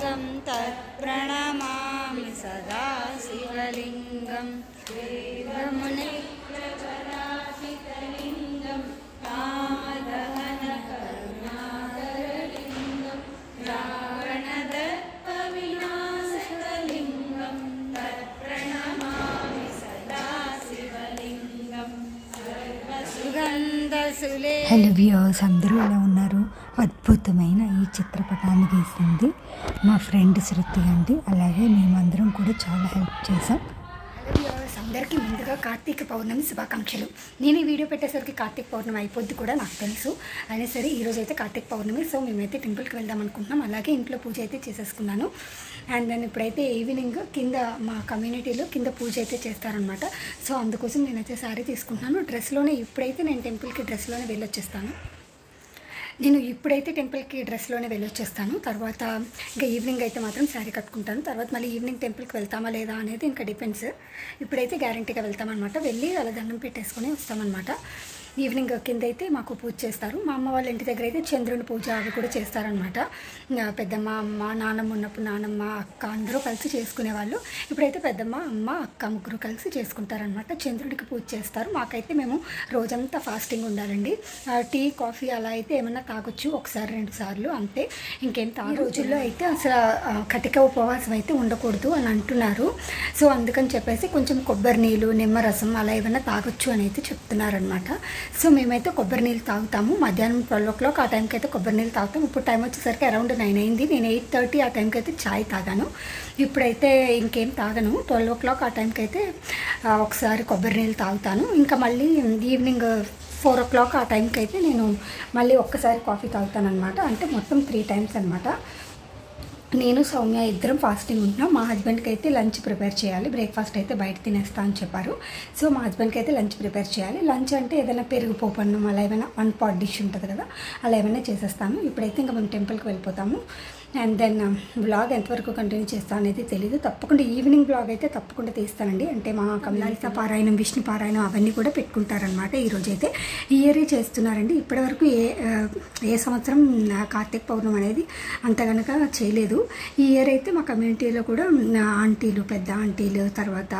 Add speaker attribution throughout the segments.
Speaker 1: शिवलिङ्गं तत्प्रणमामि सदा शिवलिङ्गं वेदमुनिप्रपराशितलिङ्गं कामदहनकरुणाकरलिङ्गं रावणदर्पविनाशकलिङ्गं तत्प्रणमामि सदा शिवलिङ्गं सर्वसुगन्धसुले।
Speaker 2: హలో వ్యూవర్స్, అందరూ ఎలా ఉన్నారు? అద్భుతమైన ఈ చిత్రపటాన్ని గీసింది మా ఫ్రెండ్ శృతి అండి. అలాగే మేమందరం కూడా చాలా హెల్ప్ చేసాం. హలో వ్యూవర్స్, అందరికీ ముందుగా కార్తీక పౌర్ణమి శుభాకాంక్షలు. నేను ఈ వీడియో పెట్టేసరికి కార్తీక పౌర్ణమి అయిపోద్ది కూడా నాకు తెలుసు. అయినా సరే ఈరోజు అయితే కార్తీక పౌర్ణమి, సో మేమైతే టెంపుల్కి వెళ్దాం అనుకుంటున్నాం. అలాగే ఇంట్లో పూజ అయితే చేసేసుకున్నాను. అండ్ దెన్ ఇప్పుడైతే ఈవినింగ్ కింద మా కమ్యూనిటీలో కింద పూజ అయితే చేస్తారనమాట. సో అందుకోసం నేనైతే శారీ తీసుకుంటున్నాను. డ్రెస్లోనే ఇప్పుడైతే నేను టెంపుల్కి డ్రెస్లోనే వెళ్ళొచ్చేస్తాను. తర్వాత ఇంకా ఈవినింగ్ అయితే మాత్రం శారీ కట్టుకుంటాను. తర్వాత మళ్ళీ ఈవినింగ్ టెంపుల్కి వెళ్తామా లేదా అనేది ఇంకా డిపెండ్స్. ఇప్పుడైతే గ్యారంటీగా వెళ్తామన్నమాట. వెళ్ళి అలా దండం పెట్టేసుకొని వస్తామన్నమాట. ఈవినింగ్ కింద అయితే మాకు పూజ చేస్తారు. మా అమ్మ వాళ్ళ ఇంటి దగ్గర అయితే చంద్రుని పూజ అవి కూడా చేస్తారనమాట. పెద్దమ్మ, అమ్మ, నాన్నమ్మ ఉన్నప్పుడు నాన్నమ్మ, అక్క అందరూ కలిసి చేసుకునేవాళ్ళు. ఇప్పుడైతే పెద్దమ్మ, అమ్మ, అక్క ముగ్గురు కలిసి చేసుకుంటారనమాట. చంద్రుడికి పూజ చేస్తారు. మాకైతే మేము రోజంతా ఫాస్టింగ్ ఉండాలండి. టీ, కాఫీ అలా అయితే ఏమన్నా తాగొచ్చు, ఒకసారి 2 సార్లు అంతే. ఇంకేం తాగు. రోజుల్లో అయితే అసలు కటిక ఉపవాసం అయితే ఉండకూడదు అని అంటున్నారు. సో అందుకని చెప్పేసి కొంచెం కొబ్బరి నీళ్ళు, నిమ్మరసం అలా ఏమైనా తాగొచ్చు అని అయితే చెప్తున్నారనమాట. సో మేమైతే కొబ్బరి నీళ్ళు తాగుతాము. మధ్యాహ్నం 12 o'clock ఆ టైంకి అయితే కొబ్బరి నీళ్ళు తాగుతాం. ఇప్పుడు టైం వచ్చేసరికి అరౌండ్ 9 అయింది. నేను 8:30 ఆ టైంకి అయితే ఛాయ్ తాగాను. ఇప్పుడైతే ఇంకేం తాగను. 12 o'clock ఆ టైంకి అయితే ఒకసారి కొబ్బరి నీళ్ళు తాగుతాను. ఇంకా మళ్ళీ ఈవినింగ్ 4 o'clock ఆ టైంకి అయితే నేను మళ్ళీ ఒక్కసారి కాఫీ తాగుతాను అనమాట. అంటే మొత్తం 3 times అనమాట. నేను సౌమ్య ఇద్దరం ఫాస్టింగ్ ఉంటున్నాం. మా హస్బెండ్కి అయితే లంచ్ ప్రిపేర్ చేయాలి. బ్రేక్ఫాస్ట్ అయితే బయట తినేస్తా అని చెప్పారు. సో మా హస్బెండ్కి అయితే లంచ్ ప్రిపేర్ చేయాలి. లంచ్ అంటే ఏదైనా పెరుగు పోపన్నం అలా ఏమైనా 1 pot డిష్ ఉంటుంది కదా, అలా ఏమైనా చేసేస్తాను. ఇప్పుడైతే ఇంకా మేము టెంపుల్కి వెళ్ళిపోతాము. అండ్ దెన్ వ్లాగ్ ఎంతవరకు కంటిన్యూ చేస్తాను అనేది తెలీదు. తప్పకుండా ఈవినింగ్ వ్లాగ్ అయితే తప్పకుండా తీస్తానండి. అంటే మా లలిత పారాయణం, విష్ణు పారాయణం అవన్నీ కూడా పెట్టుకుంటారనమాట. ఈరోజైతే ఇయరే చేస్తున్నారండి. ఇప్పటివరకు ఏ సంవత్సరం కార్తీక పౌర్ణమి అనేది అంత కనుక చేయలేదు. ఈ ఇయర్ అయితే మా కమ్యూనిటీలో కూడా ఆంటీలు, పెద్ద ఆంటీలు, తర్వాత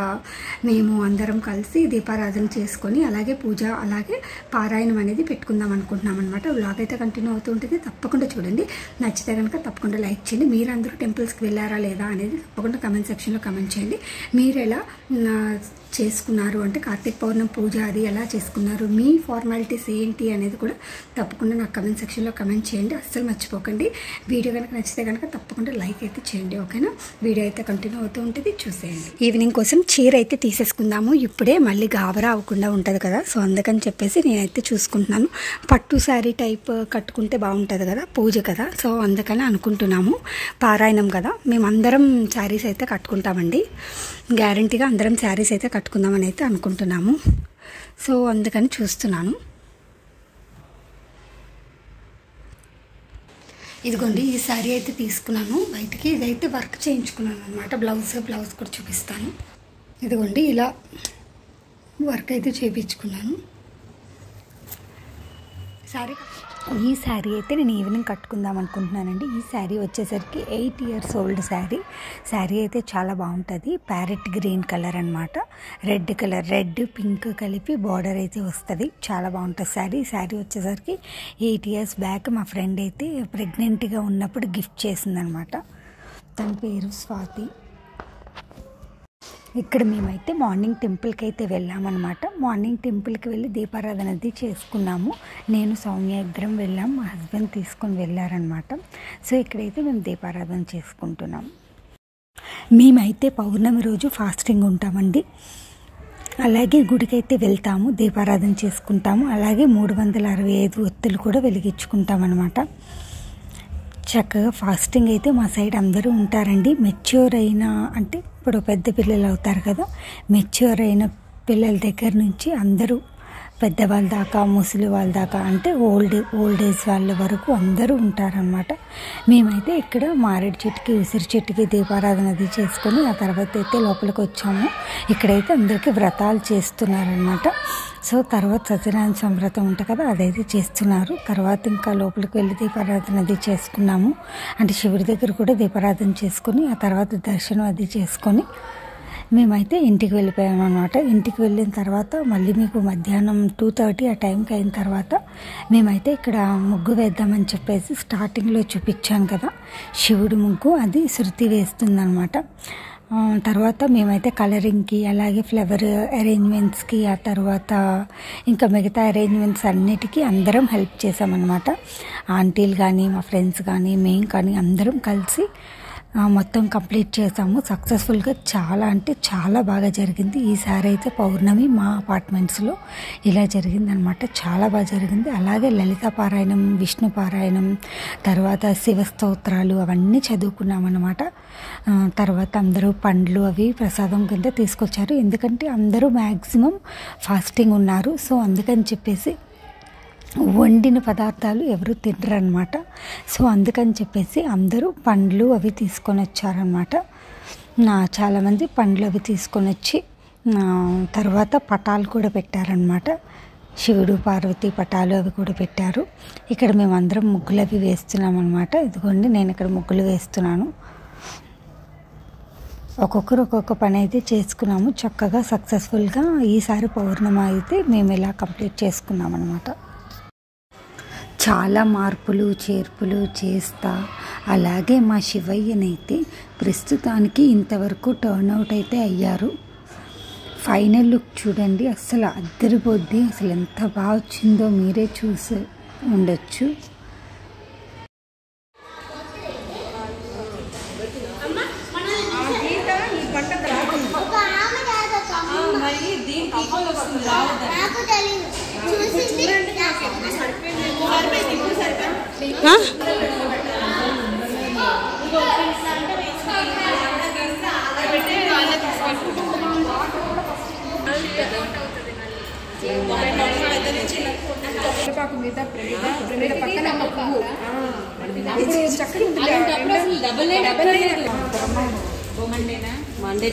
Speaker 2: మేము అందరం కలిసి దీపారాధన చేసుకొని అలాగే పూజ అలాగే పారాయణం అనేది పెట్టుకుందాం అనుకుంటున్నాం అనమాట. వ్లాగ్ అయితే కంటిన్యూ అవుతూ ఉంటుంది. తప్పకుండా చూడండి. నచ్చితే కనుక తప్పకుండా లైక్ చేయండి. మీరందరూ టెంపుల్స్కి వెళ్ళారా లేదా అనేది తప్పకుండా కమెంట్ సెక్షన్లో కమెంట్ చేయండి. మీరు ఎలా చేసుకున్నారు అంటే కార్తీక పౌర్ణమి పూజ అది ఎలా చేసుకున్నారు, మీ ఫార్మాలిటీస్ ఏంటి అనేది కూడా తప్పకుండా నాకు కమెంట్ సెక్షన్లో కమెంట్ చేయండి. అస్సలు మర్చిపోకండి. వీడియో కనుక నచ్చితే కనుక తప్పకుండా లైక్ అయితే చేయండి. ఓకేనా? వీడియో అయితే కంటిన్యూ అవుతూ ఉంటుంది, చూసేయండి. ఈవినింగ్ కోసం చీర అయితే తీసేసుకుందాము. ఇప్పుడే మళ్ళీ గాబరా అవ్వకుండా ఉంటుంది కదా, సో అందుకని చెప్పేసి నేనైతే చూసుకుంటున్నాను. పట్టు శారీ టైప్ కట్టుకుంటే బాగుంటుంది కదా, పూజ కదా, సో అందుకని అనుకుంటున్నాము. పారాయణం కదా, మేమందరం శారీస్ అయితే కట్టుకుంటామండి. గ్యారంటీగా అందరం శారీస్ అయితే కట్టుకుందామని అయితే అనుకుంటున్నాము. సో అందుకని చూస్తున్నాను. ఇదిగోండి, ఈ శారీ అయితే తీసుకున్నాను బయటికి. ఇదైతే వర్క్ చేయించుకున్నాను అనమాట. బ్లౌజ్ కూడా చూపిస్తాను. ఇదిగోండి, ఇలా వర్క్ అయితే చేయించుకున్నాను. ఈ శారీ అయితే నేను ఈవినింగ్ కట్టుకుందాం అనుకుంటున్నానండి. ఈ శారీ వచ్చేసరికి 8 years old శారీ. శారీ అయితే చాలా బాగుంటుంది. ప్యారెట్ గ్రీన్ కలర్ అనమాట. రెడ్ కలర్, రెడ్ పింక్ కలిపి బార్డర్ అయితే వస్తుంది. చాలా బాగుంటుంది శారీ. శారీ వచ్చేసరికి 8 years బ్యాక్ మా ఫ్రెండ్ అయితే ప్రెగ్నెంట్గా ఉన్నప్పుడు గిఫ్ట్ చేసిందనమాట. తన పేరు స్వాతి. ఇక్కడ మేమైతే మార్నింగ్ టెంపుల్కి అయితే వెళ్ళామన్నమాట. మార్నింగ్ టెంపుల్కి వెళ్ళి దీపారాధన అది చేసుకున్నాము. నేను సౌమ్య ఇద్దరం వెళ్ళాం. మా హస్బెండ్ తీసుకొని వెళ్ళారనమాట. సో ఇక్కడైతే మేము దీపారాధన చేసుకుంటున్నాం. మేమైతే పౌర్ణమి రోజు ఫాస్టింగ్ ఉంటామండి. అలాగే గుడికి అయితే వెళ్తాము, దీపారాధన చేసుకుంటాము. అలాగే 365 ఒత్తులు కూడా వెలిగించుకుంటాం అన్నమాట. చక్కగా ఫాస్టింగ్ అయితే మా సైడ్ అందరూ ఉంటారండి. మెచ్యూర్ అయిన అంటే ఇప్పుడు పెద్ద పిల్లలు అవుతారు కదా, మెచ్యూర్ అయిన పిల్లల దగ్గర నుంచి అందరూ పెద్దవాళ్ళ దాకా, ముసలి వాళ్ళ దాకా, అంటే ఓల్డ్ ఏజ్ వాళ్ళ వరకు అందరూ ఉంటారనమాట. మేమైతే ఇక్కడ మారేడు చెట్టుకి, ఉసిరి చెట్టుకి దీపారాధన అది చేసుకొని ఆ తర్వాత అయితే లోపలికి వచ్చాము. ఇక్కడైతే అందరికీ వ్రతాలు చేస్తున్నారనమాట. సో తర్వాత సత్యనారాయణ స్వామి వ్రతం ఉంటుంది కదా, అదైతే చేస్తున్నారు. తర్వాత ఇంకా లోపలికి వెళ్ళి దీపారాధన అది చేసుకున్నాము. అంటే శివుడి దగ్గర కూడా దీపారాధన చేసుకొని ఆ తర్వాత దర్శనం అది చేసుకొని మేమైతే ఇంటికి వెళ్ళిపోయాము అనమాట. ఇంటికి వెళ్ళిన తర్వాత మళ్ళీ మీకు మధ్యాహ్నం 2:30 ఆ టైంకి అయిన తర్వాత మేమైతే ఇక్కడ ముగ్గు వేద్దామని చెప్పేసి స్టార్టింగ్లో చూపించాను కదా, శివుడి ముగ్గు, అది శృతి వేస్తుందన్నమాట. తర్వాత మేమైతే కలరింగ్కి, అలాగే ఫ్లవర్ అరేంజ్మెంట్స్కి, ఆ తర్వాత ఇంకా మిగతా అరేంజ్మెంట్స్ అన్నిటికీ అందరం హెల్ప్ చేసామన్నమాట. ఆంటీలు కానీ, మా ఫ్రెండ్స్ కానీ, మేము కానీ అందరం కలిసి మొత్తం కంప్లీట్ చేసాము సక్సెస్ఫుల్గా. చాలా అంటే చాలా బాగా జరిగింది. ఈసారి అయితే పౌర్ణమి మా అపార్ట్మెంట్స్లో ఇలా జరిగిందనమాట. చాలా బాగా జరిగింది. అలాగే లలిత పారాయణం, విష్ణు పారాయణం, తర్వాత శివ స్తోత్రాలు అవన్నీ చదువుకున్నామన్నమాట. తర్వాత అందరూ పండ్లు అవి ప్రసాదం కింద తీసుకొచ్చారు. ఎందుకంటే అందరూ మ్యాక్సిమం ఫాస్టింగ్ ఉన్నారు. సో అందుకని చెప్పేసి వండిన పదార్థాలు ఎవరు తినరనమాట. సో అందుకని చెప్పేసి అందరూ పండ్లు అవి తీసుకొని వచ్చారనమాట. చాలామంది పండ్లు అవి తీసుకొని వచ్చి తర్వాత పటాలు కూడా పెట్టారనమాట. శివుడు పార్వతి పటాలు అవి కూడా పెట్టారు. ఇక్కడ మేమందరం ముగ్గులు అవి వేస్తున్నాం అనమాట. ఇదిగోండి నేను ఇక్కడ ముగ్గులు వేస్తున్నాను. ఒక్కొక్కరు ఒక్కొక్క పని అయితే చేసుకున్నాము చక్కగా సక్సెస్ఫుల్గా. ఈసారి పౌర్ణమి అయితే మేము ఇలా కంప్లీట్ చేసుకున్నాం అనమాట. చాలా మార్పులు చేర్పులు చేస్తా అలాగే మా శివయ్యనైతే ప్రస్తుతానికి ఇంతవరకు టర్న్అవుట్ అయితే అయ్యారు. ఫైనల్ లుక్ చూడండి, అసలు అద్దరిపోద్ది. అసలు ఎంత బాగా వచ్చిందో మీరే చూసి ఉండొచ్చు.
Speaker 1: మండే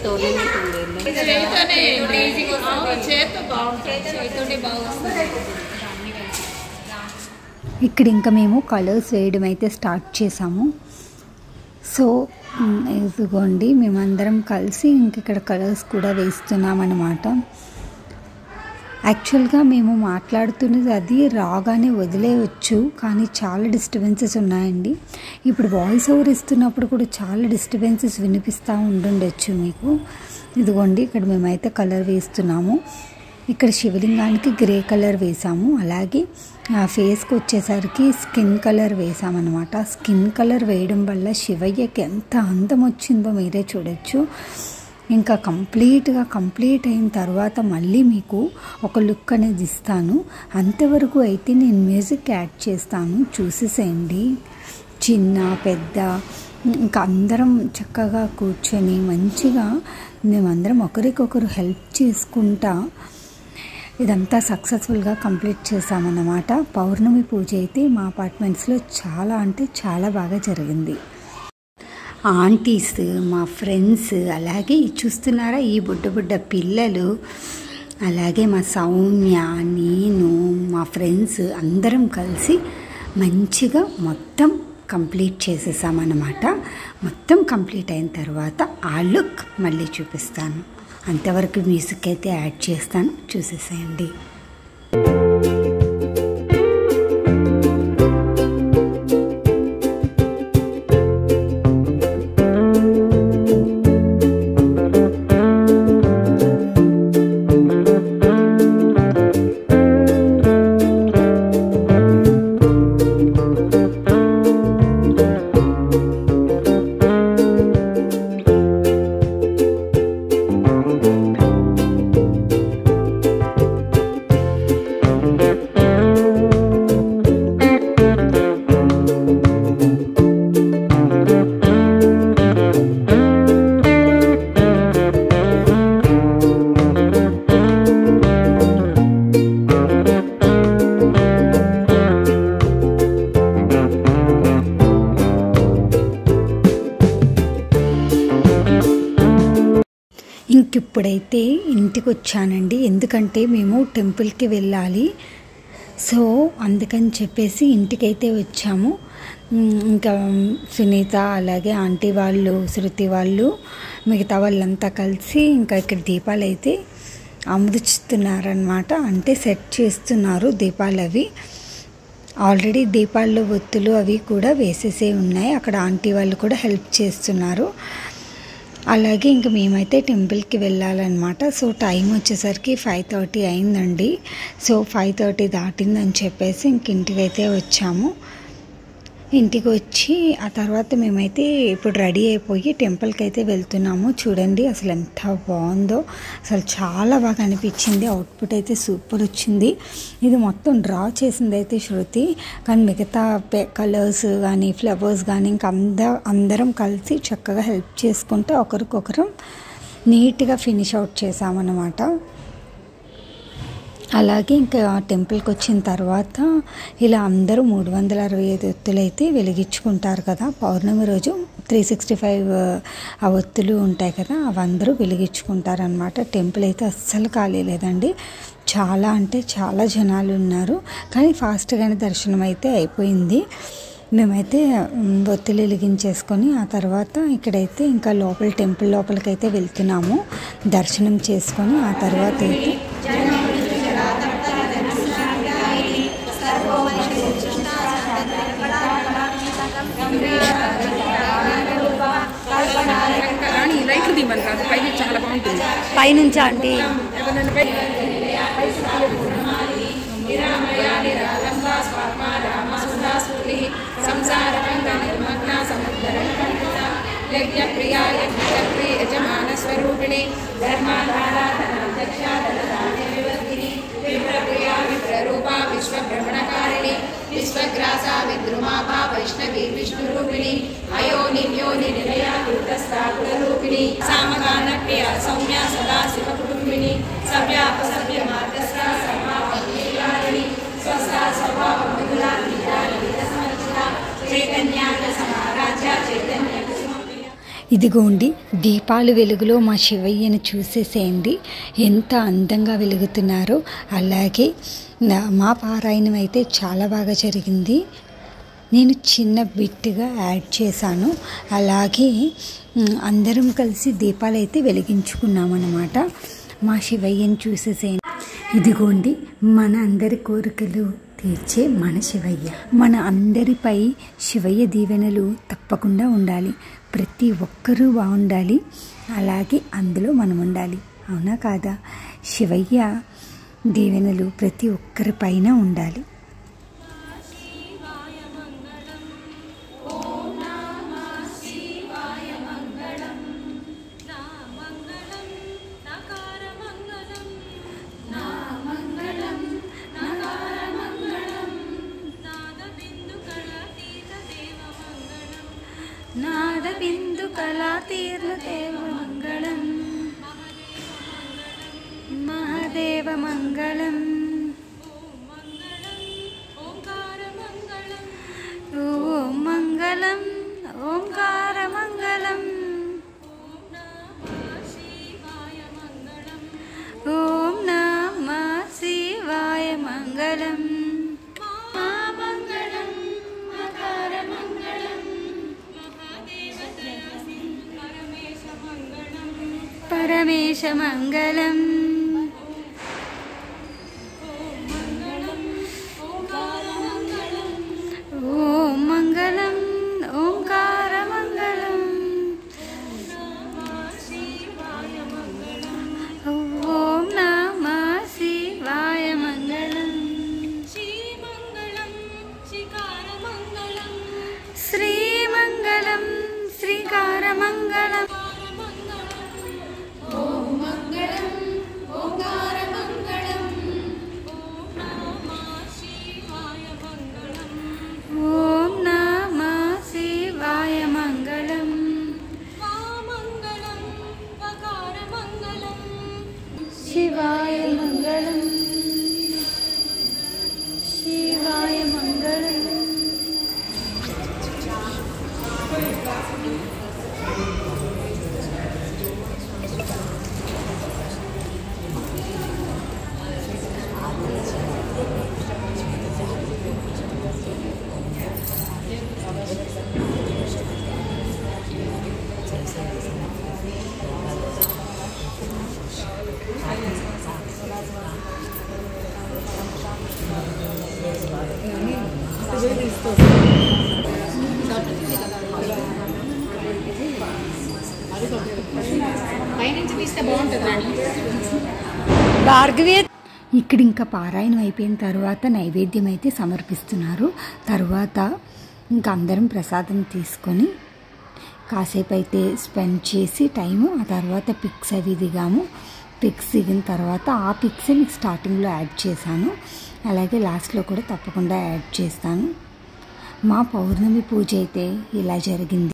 Speaker 2: ఇక్కడ ఇంకా మేము కలర్స్ వేయడం అయితే స్టార్ట్ చేసాము. సో ఇదిగోండి మేమందరం కలిసి ఇంక ఇక్కడ కలర్స్ కూడా వేస్తున్నాం అన్నమాట. యాక్చువల్గా మేము మాట్లాడుతున్నది అది రాగానే వదిలేయచ్చు, కానీ చాలా డిస్టర్బెన్సెస్ ఉన్నాయండి. ఇప్పుడు వాయిస్ ఓవర్ ఇస్తున్నప్పుడు కూడా చాలా డిస్టర్బెన్సెస్ వినిపిస్తూ ఉండుండొచ్చు మీకు. ఇదిగోండి ఇక్కడ మేమైతే కలర్ వేస్తున్నాము. ఇక్కడ శివలింగానికి గ్రే కలర్ వేసాము. అలాగే ఫేస్కి వచ్చేసరికి స్కిన్ కలర్ వేసామన్నమాట. స్కిన్ కలర్ వేయడం వల్ల శివయ్యకి ఎంత అందం వచ్చిందో మీరే చూడొచ్చు. ఇంకా కంప్లీట్ అయిన తర్వాత మళ్ళీ మీకు ఒక లుక్ అనేది ఇస్తాను. అంతవరకు అయితే నేను మ్యూజిక్ యాడ్ చేస్తాను, చూసేసేయండి. చిన్న పెద్ద ఇంకా అందరం చక్కగా కూర్చొని మంచిగా మేమందరం ఒకరికొకరు హెల్ప్ చేసుకుంటా ఇదంతా సక్సెస్ఫుల్గా కంప్లీట్ చేసామన్నమాట. పౌర్ణమి పూజ అయితే మా అపార్ట్మెంట్స్లో చాలా అంటే చాలా బాగా జరిగింది. ఆంటీస్, మా ఫ్రెండ్స్, అలాగే చూస్తున్నారా ఈ బుడ్డ పిల్లలు, అలాగే మా సౌమ్య, నేను, మా ఫ్రెండ్స్ అందరం కలిసి మంచిగా మొత్తం కంప్లీట్ చేసేసామన్నమాట. మొత్తం కంప్లీట్ అయిన తర్వాత ఆ లుక్ మళ్ళీ చూపిస్తాను. అంతవరకు మ్యూజిక్ అయితే యాడ్ చేస్తాను, చూసేసేయండి. ఇంకిప్పుడైతే ఇంటికి వచ్చానండి, ఎందుకంటే మేము టెంపుల్కి వెళ్ళాలి. సో అందుకని చెప్పేసి ఇంటికైతే వచ్చాము. ఇంకా సునీత అలాగే ఆంటీ వాళ్ళు, శృతి వాళ్ళు, మిగతా వాళ్ళంతా కలిసి ఇంకా ఇక్కడ దీపాలు అయితే అమర్చుతున్నారనమాట. అంటే సెట్ చేస్తున్నారు దీపాలు. అవి ఆల్రెడీ దీపాల్లో ఒత్తులు అవి కూడా వేసేసే ఉన్నాయి. అక్కడ ఆంటీ వాళ్ళు కూడా హెల్ప్ చేస్తున్నారు. అలాగే ఇంక మేమైతే టెంపుల్కి వెళ్ళాలన్నమాట. సో టైం వచ్చేసరికి 5:30 అయిందండి. సో 5:30 దాటిందని చెప్పేసి ఇంక ఇంటికైతే వచ్చాము. ఇంటికి వచ్చి ఆ తర్వాత మేమైతే ఇప్పుడు రెడీ అయిపోయి టెంపుల్కి అయితే వెళ్తున్నాము. చూడండి అసలు ఎంత బాగుందో, అసలు చాలా బాగా అనిపించింది. అవుట్పుట్ అయితే సూపర్ వచ్చింది. ఇది మొత్తం డ్రా చేసింది అయితే శృతి, కానీ మిగతా కలర్స్ కానీ ఫ్లవర్స్ కానీ ఇంకా అందరం కలిసి చక్కగా హెల్ప్ చేసుకుంటే ఒకరికొకరం నీట్గా ఫినిష్ అవుట్ చేసామన్నమాట. అలాగే ఇంకా టెంపుల్కి వచ్చిన తర్వాత ఇలా అందరూ 365 ఒత్తులు అయితే వెలిగించుకుంటారు కదా. పౌర్ణమి రోజు 365 ఆ ఒత్తులు ఉంటాయి కదా, అవి అందరూ వెలిగించుకుంటారనమాట. టెంపుల్ అయితే అస్సలు ఖాళీ లేదండి, చాలా అంటే చాలా జనాలు ఉన్నారు. కానీ ఫాస్ట్గానే దర్శనం అయితే అయిపోయింది. మేమైతే ఒత్తులు వెలిగించేసుకొని ఆ తర్వాత ఇక్కడైతే ఇంకా టెంపుల్ లోపలికైతే వెళ్తున్నాము. దర్శనం చేసుకొని ఆ తర్వాత అయితే పైనుంచి ఆంటీ
Speaker 1: యజమానస్వరూపిణి విప్రరూపా విశ్వభ్రమణకారిణి విశ్వగ్రాసా విద్రుమాభా వైష్ణవి విష్ణురూపిణి అయోనిన్యోని నిలయా తీర్థస్థాకులరూపిణి సామగానప్రియ సౌమ్య సదా శివకుటుంబిని సవ్యాపసవ్య మార్గస్థ సర్వాపరిణి స్వస్థా స్వభావ మధురా చైతన్యాగ సమారాధ్య చైతన్య.
Speaker 2: ఇదిగోండి దీపాలు వెలుగులో మా శివయ్యను చూసేసేయండి, ఎంత అందంగా వెలుగుతున్నారో. అలాగే మా పారాయణం అయితే చాలా బాగా జరిగింది. నేను చిన్న బిట్గా యాడ్ చేశాను. అలాగే అందరం కలిసి దీపాలు అయితే వెలిగించుకున్నామన్నమాట. మా శివయ్యను చూసేసేయండి. ఇదిగోండి మన అందరి కోరికలు తీర్చే మన శివయ్య. మన అందరిపై శివయ్య దీవెనలు తప్పకుండా ఉండాలి. ప్రతి ఒక్కరూ బాగుండాలి, అలాగే అందులో మనం ఉండాలి. అవునా కాదా? శివయ్య దీవెనలు ప్రతి ఒక్కరిపైన ఉండాలి.
Speaker 1: నాదబిందు కళాతీర్ణ దేవమంగళం మహాదేవమంగళం ఓం మంగళం ఓంకారమంగళం ఓం నమః శివాయ మంగళం పరమేశమంగళం ఓం మంగళం ఓంకారమంగళం ఓం నమః శివాయ మంగళం శ్రీమంగళం శ్రీకారమంగళం
Speaker 2: భార్గవి ఇక్కడ ఇంకా పారాయణం అయిపోయిన తర్వాత నైవేద్యం అయితే సమర్పిస్తున్నారు. తర్వాత ఇంకా అందరం ప్రసాదం తీసుకొని కాసేపు అయితే స్పెండ్ చేసి టైము, ఆ తర్వాత పిక్స్ అవి దిగాము. పిక్స్ దిగిన తర్వాత ఆ పిక్స్ మీకు స్టార్టింగ్లో యాడ్ చేశాను, అలాగే లాస్ట్లో కూడా తప్పకుండా యాడ్ చేస్తాను. మా పౌర్ణమి పూజ అయితే ఇలా జరిగింది.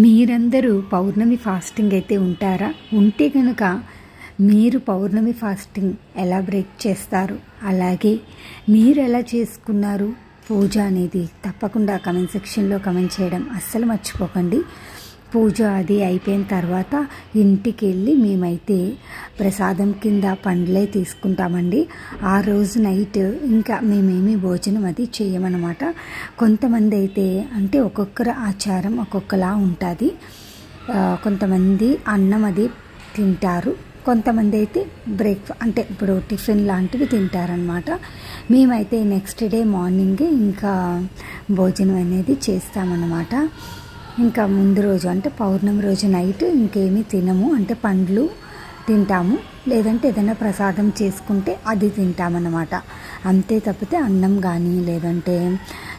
Speaker 2: మీరందరూ పౌర్ణమి ఫాస్టింగ్ అయితే ఉంటారా? ఉంటే కనుక మీరు పౌర్ణమి ఫాస్టింగ్ ఎలా బ్రేక్ చేస్తారు, అలాగే మీరు ఎలా చేసుకున్నారు పూజ అనేది తప్పకుండా కమెంట్ సెక్షన్లో కమెంట్ చేయడం అస్సలు మర్చిపోకండి. పూజ అది అయిపోయిన తర్వాత ఇంటికి వెళ్ళి మేమైతే ప్రసాదం కింద పండ్లే తీసుకుంటామండి. ఆ రోజు నైట్ ఇంకా మేమేమి భోజనం అది చేయమన్నమాట. కొంతమంది అయితే అంటే ఒక్కొక్కరు ఆచారం ఒక్కొక్కలా ఉంటుంది. కొంతమంది అన్నం అది తింటారు, కొంతమంది అయితే అంటే ఇప్పుడు టిఫిన్ లాంటివి తింటారనమాట. మేమైతే నెక్స్ట్ డే మార్నింగే ఇంకా భోజనం అనేది చేస్తామన్నమాట. ఇంకా ముందు రోజు అంటే పౌర్ణమి రోజు నైట్ ఇంకేమీ తినము, అంటే పండ్లు తింటాము, లేదంటే ఏదైనా ప్రసాదం చేసుకుంటే అది తింటామన్నమాట. అంతే తప్పితే అన్నం కానీ లేదంటే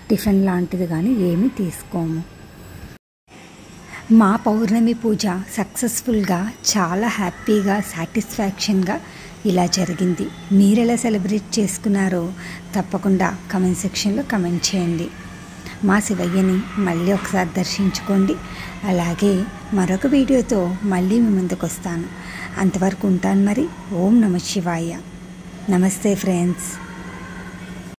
Speaker 2: టిఫిన్ లాంటిది కానీ ఏమీ తీసుకోము. మా పౌర్ణమి పూజ సక్సెస్ఫుల్గా చాలా హ్యాపీగా సాటిస్ఫాక్షన్గా ఇలా జరిగింది. మీరు ఎలా సెలబ్రేట్ చేసుకున్నారో తప్పకుండా కమెంట్ సెక్షన్లో కమెంట్ చేయండి. మా శివయ్యని మళ్ళీ ఒకసారి దర్శించుకోండి. అలాగే మరొక వీడియోతో మళ్ళీ మీ ముందుకు వస్తాను. అంతవరకు ఉంటాను మరి. ఓం నమః శివాయ. నమస్తే ఫ్రెండ్స్.